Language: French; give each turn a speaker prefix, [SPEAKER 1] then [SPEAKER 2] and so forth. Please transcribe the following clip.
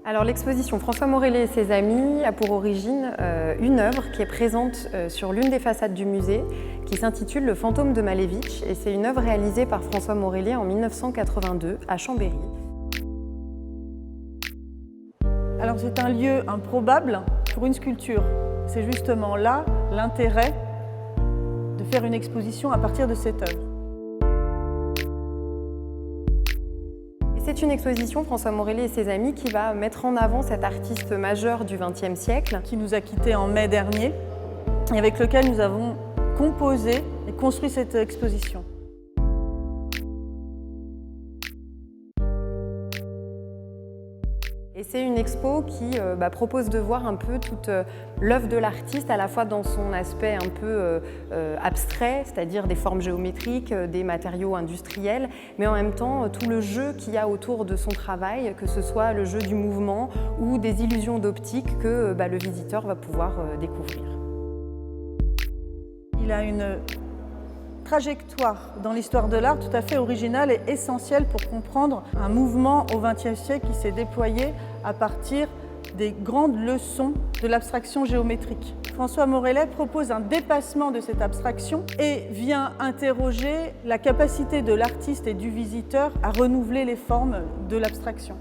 [SPEAKER 1] Alors l'exposition François Morellet et ses amis a pour origine une œuvre qui est présente sur l'une des façades du musée, qui s'intitule Le fantôme de Malevich, et c'est une œuvre réalisée par François Morellet en 1982 à Chambéry.
[SPEAKER 2] Alors c'est un lieu improbable pour une sculpture. C'est justement là l'intérêt de faire une exposition à partir de cette œuvre.
[SPEAKER 1] C'est une exposition, François Morellet et ses amis, qui va mettre en avant cet artiste majeur du XXe siècle.
[SPEAKER 2] Qui nous a quittés en mai dernier et avec lequel nous avons composé et construit cette exposition.
[SPEAKER 1] Et c'est une expo qui propose de voir un peu toute l'œuvre de l'artiste, à la fois dans son aspect un peu abstrait, c'est-à-dire des formes géométriques, des matériaux industriels, mais en même temps tout le jeu qu'il y a autour de son travail, que ce soit le jeu du mouvement ou des illusions d'optique que le visiteur va pouvoir découvrir.
[SPEAKER 2] Il a une trajectoire dans l'histoire de l'art tout à fait originale et essentielle pour comprendre un mouvement au XXe siècle qui s'est déployé à partir des grandes leçons de l'abstraction géométrique. François Morellet propose un dépassement de cette abstraction et vient interroger la capacité de l'artiste et du visiteur à renouveler les formes de l'abstraction.